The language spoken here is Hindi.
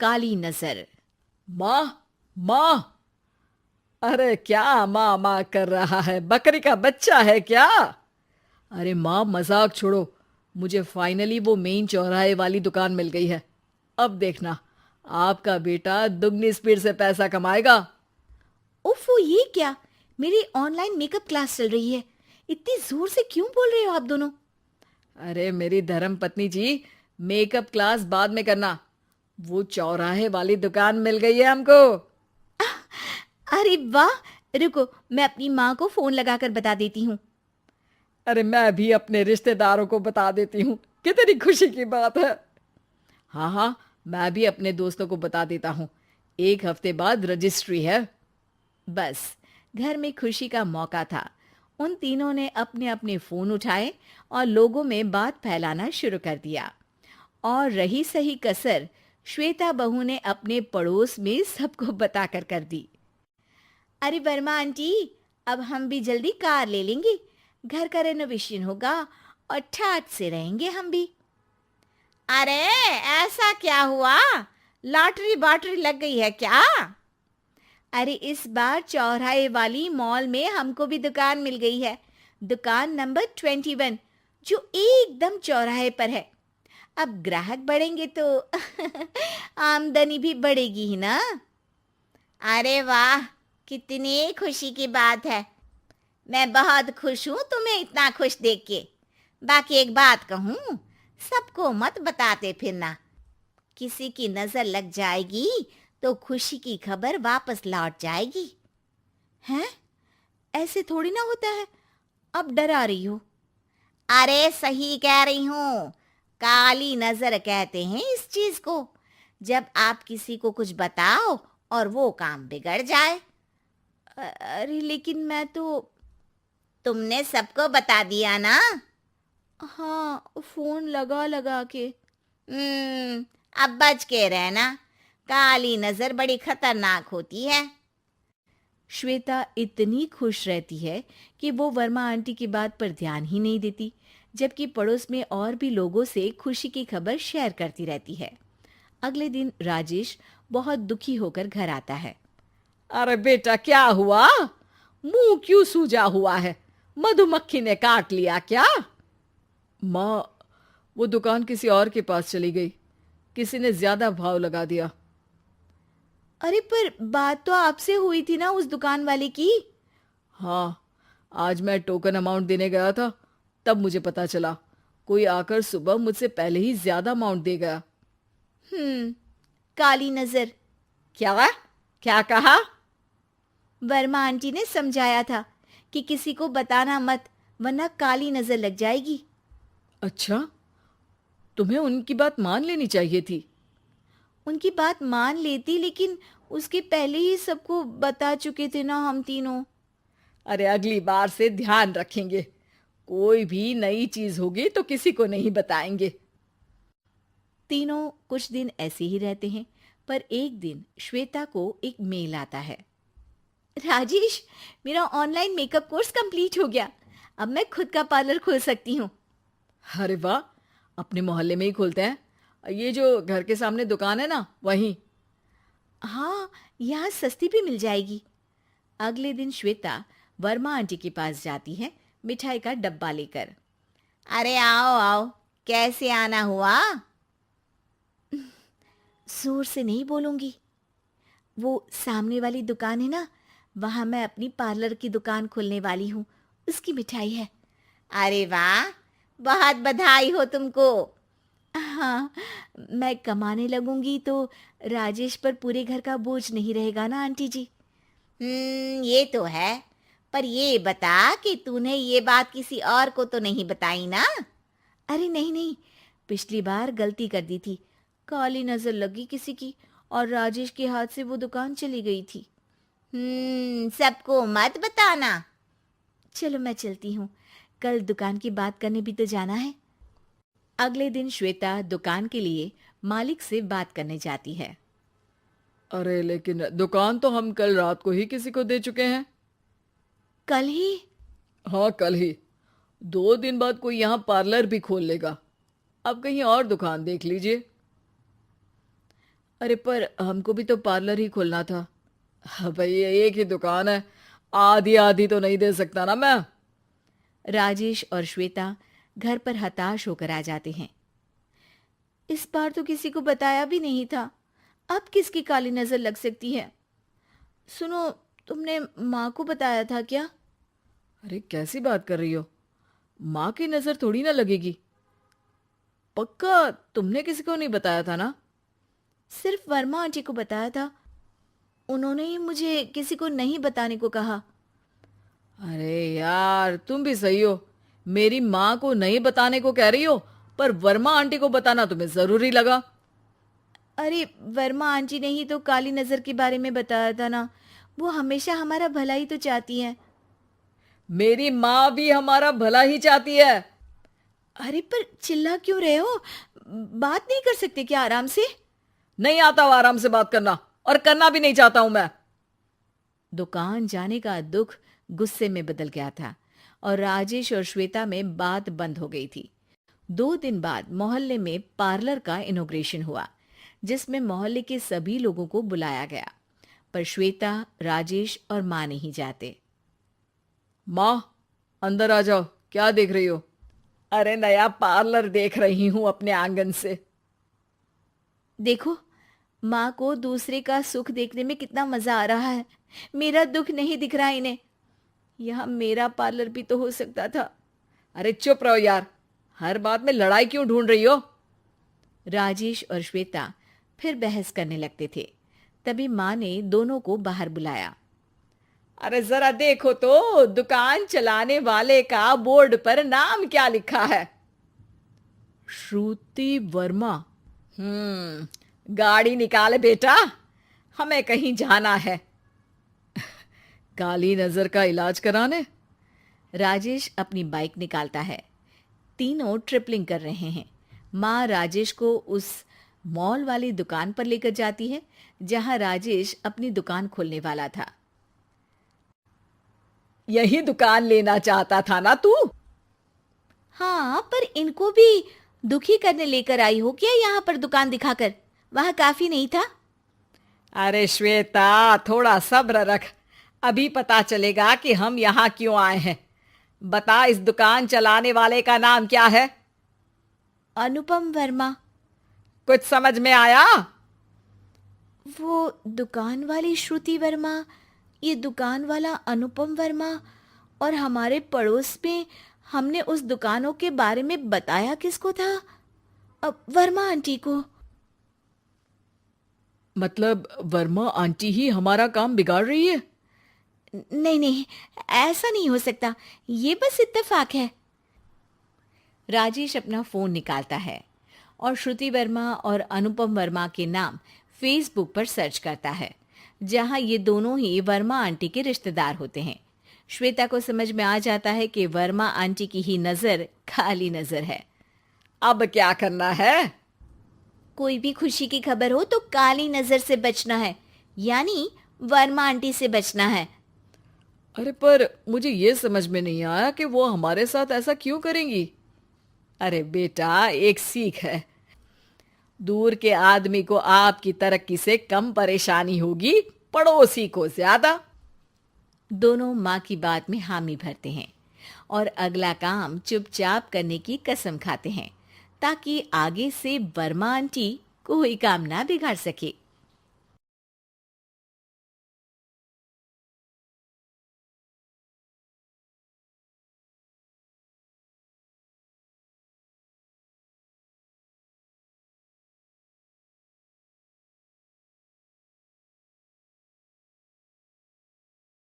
काली नजर। माँ, माँ। अरे क्या माँ माँ कर रहा है? बकरी का बच्चा है क्या? अरे माँ, मजाक छोड़ो। मुझे फाइनली वो मेन चौराहे वाली दुकान मिल गई है। अब देखना, आपका बेटा दुगनी स्पीड से पैसा कमाएगा। उफ़, ये क्या? मेरी ऑनलाइन मेकअप क्लास चल रही है। इतनी जोर से क्यों बोल रहे हो आप दोनों? अरे मेरी धर्म पत्नी जी, मेकअप क्लास बाद में करना। वो चौराहे वाली दुकान मिल गई है हमको। अरे वाह! रुको, मैं अपनी माँ को फोन लगाकर बता देती हूँ। अरे मैं भी अपने रिश्तेदारों को बता देती हूँ। कितनी खुशी की बात है। हाँ हाँ, मैं भी अपने दोस्तों को बता देता हूँ। 1 हफ्ते बाद रजिस्ट्री है। बस, घर में खुशी का मौका था। उन तीनों ने अपने अपने फोन उठाए और लोगों में बात फैलाना शुरू कर दिया। और रही सही कसर, श्वेता बहू ने अपने पड़ोस में सबको बताकर कर दी। अरे वर्मा आंटी, अब हम भी जल्दी कार ले लेंगे। घर का रेनोवेशन होगा और ठाट से रहेंगे हम भी। अरे, ऐसा क्या हुआ? लॉटरी बाटरी लग गई है क्या? अरे, इस बार चौराहे वाली मॉल में हमको भी दुकान मिल गई है। दुकान नंबर 21, जो एकदम चौराहे पर है। अब ग्राहक बढ़ेंगे तो आमदनी भी बढ़ेगी ही ना। अरे वाह, कितनी खुशी की बात है। मैं बहुत खुश हूँ तुम्हें इतना खुश देख के। बाकी एक बात कहूँ, सबको मत बताते फिरना। किसी की नजर लग जाएगी तो खुशी की खबर वापस लौट जाएगी। हैं? ऐसे थोड़ी ना होता है। अब डरा रही हो। अरे सही कह रही हूँ। काली नजर कहते हैं इस चीज को, जब आप किसी को कुछ बताओ और वो काम बिगड़ जाए। अरे लेकिन मैं तो। तुमने सबको बता दिया ना? हाँ, फोन लगा लगा के। अब बच के रहना। काली नजर बड़ी खतरनाक होती है। श्वेता इतनी खुश रहती है कि वो वर्मा आंटी की बात पर ध्यान ही नहीं देती, जबकि पड़ोस में और भी लोगों से खुशी की खबर शेयर करती रहती है। अगले दिन राजेश बहुत दुखी होकर घर आता है। अरे बेटा, क्या हुआ? मुंह क्यों सूजा हुआ है? मधुमक्खी ने काट लिया क्या? माँ, वो दुकान किसी और के पास चली गई। किसी ने ज्यादा भाव लगा दिया। अरे पर बात तो आपसे हुई थी ना उस दुकान वाले की। हाँ, आज मैं टोकन अमाउंट देने गया था, तब मुझे पता चला। कोई आकर सुबह मुझसे पहले ही ज्यादा अमाउंट दे गया। काली नजर। क्या? क्या कहा? वर्मा आंटी ने समझाया था कि किसी को बताना मत, वरना काली नजर लग जाएगी। अच्छा, तुम्हें उनकी बात मान लेनी चाहिए थी। उनकी बात मान लेती, लेकिन उसके पहले ही सबको बता चुके थे ना हम तीनों। अरे अगली बार से ध्यान रखेंगे। कोई भी नई चीज होगी तो किसी को नहीं बताएंगे। तीनों कुछ दिन ऐसे ही रहते हैं, पर एक दिन श्वेता को एक मेल आता है। राजेश, मेरा ऑनलाइन मेकअप कोर्स कंप्लीट हो गया। अब मैं खुद का पार्लर खोल सकती हूँ। अरे वाह, अपने मोहल्ले में ही खोलते हैं। ये जो घर के सामने दुकान है ना, वहीं। हाँ, यहाँ सस्ती भी मिल जाएगी। अगले दिन श्वेता वर्मा आंटी के पास जाती है, मिठाई का डब्बा लेकर। अरे आओ आओ, कैसे आना हुआ? जोर से नहीं बोलूंगी। वो सामने वाली दुकान है ना, वहां मैं अपनी पार्लर की दुकान खोलने वाली हूँ। उसकी मिठाई है। अरे वाह, बहुत बधाई हो तुमको। हाँ, मैं कमाने लगूंगी तो राजेश पर पूरे घर का बोझ नहीं रहेगा ना आंटी जी। ये तो है। पर ये बता कि तूने ये बात किसी और को तो नहीं बताई ना? अरे नहीं नहीं, पिछली बार गलती कर दी थी। काली नजर लगी किसी की और राजेश के हाथ से वो दुकान चली गई थी। सबको मत बताना। चलो मैं चलती हूँ, कल दुकान की बात करने भी तो जाना है। अगले दिन श्वेता दुकान के लिए मालिक से बात करने जाती है। अरे लेकिन दुकान तो हम कल रात को ही किसी को दे चुके हैं। कल ही? हाँ, कल ही। 2 दिन बाद कोई यहाँ पार्लर भी खोल लेगा। अब कहीं और दुकान देख लीजिए। अरे पर हमको भी तो पार्लर ही खोलना था। हाँ भाई, एक ही दुकान है, आधी आधी तो नहीं दे सकता ना मैं। राजेश और श्वेता घर पर हताश होकर आ जाते हैं। इस बार तो किसी को बताया भी नहीं था, अब किसकी काली नजर लग सकती है। सुनो, तुमने माँ को बताया था क्या? अरे कैसी बात कर रही हो, माँ की नजर थोड़ी ना लगेगी। पक्का तुमने किसी को नहीं बताया था ना? सिर्फ वर्मा आंटी को बताया था, उन्होंने ही मुझे किसी को नहीं बताने को कहा। अरे यार, तुम भी सही हो, मेरी माँ को नहीं बताने को कह रही हो, पर वर्मा आंटी को बताना तुम्हें जरूरी लगा। अरे वर्मा आंटी ने ही तो काली नजर के बारे में बताया था ना, वो हमेशा हमारा भला ही तो चाहती हैं। मेरी माँ भी हमारा भला ही चाहती है। अरे पर चिल्ला क्यों रहे हो? बात नहीं कर सकते क्या आराम से? नहीं आता वो आराम से बात करना, और करना भी नहीं चाहता हूं मैं। दुकान जाने का दुख गुस्से में बदल गया था और राजेश और श्वेता में बात बंद हो गई थी। 2 दिन बाद मोहल्ले में पार्लर का इनॉग्रेशन हुआ, जिसमें मोहल्ले के सभी लोगों को बुलाया गया, पर श्वेता, राजेश और माँ नहीं जाते। माँ, अंदर आ जाओ, क्या देख रही हो? अरे नया पार्लर देख रही हूं अपने आंगन से। देखो, माँ को दूसरे का सुख देखने में कितना मजा आ रहा है, मेरा दुख नहीं दिख रहा इन्हें। यहाँ मेरा पार्लर भी तो हो सकता था। अरे चुप रहो यार, हर बात में लड़ाई क्यों ढूंढ रही हो? राजेश और श्वेता फिर बहस करने लगते थे। तभी माँ ने दोनों को बाहर बुलाया। अरे जरा देखो तो, दुकान चलाने वाले का बोर्ड पर नाम क्या लिखा है? श्रुति वर्मा। गाड़ी निकाले बेटा, हमें कहीं जाना है। काली नजर का इलाज कराने? राजेश अपनी बाइक निकालता है। तीनों ट्रिपलिंग कर रहे हैं। माँ राजेश को उस मॉल वाली दुकान पर लेकर जाती है जहां राजेश अपनी दुकान खोलने वाला था। यही दुकान लेना चाहता था ना तू? हाँ, पर इनको भी दुखी करने लेकर आई हो क्या यहाँ पर दुकान दिखाकर? वहां काफी नहीं था? अरे श्वेता, थोड़ा सब्र रख, अभी पता चलेगा कि हम यहाँ क्यों आए हैं। बता, इस दुकान चलाने वाले का नाम क्या है? अनुपम वर्मा। कुछ समझ में आया? वो दुकान वाली श्रुति वर्मा, ये दुकान वाला अनुपम वर्मा, और हमारे पड़ोस में हमने उस दुकानों के बारे में बताया किसको था? अब वर्मा आंटी को। मतलब वर्मा आंटी ही हमारा काम बिगाड़ रही है? नहीं नहीं, ऐसा नहीं हो सकता, ये बस इत्तेफाक है। राजेश अपना फोन निकालता है और श्रुति वर्मा और अनुपम वर्मा के नाम फेसबुक पर सर्च करता है, जहां ये दोनों ही वर्मा आंटी के रिश्तेदार होते हैं। श्वेता को समझ में आ जाता है कि वर्मा आंटी की ही नजर खाली नजर है। अब क्या करना है? कोई भी खुशी की खबर हो तो काली नजर से बचना है, यानी वर्मा आंटी से बचना है। अरे पर मुझे ये समझ में नहीं आया कि वो हमारे साथ ऐसा क्यों करेंगी। अरे बेटा, एक सीख है, दूर के आदमी को आपकी तरक्की से कम परेशानी होगी, पड़ोसी को ज्यादा। दोनों माँ की बात में हामी भरते हैं और अगला काम चुपचाप करने की कसम खाते हैं, ताकि आगे से वर्मा आंटी कोई काम ना बिगाड़ सके।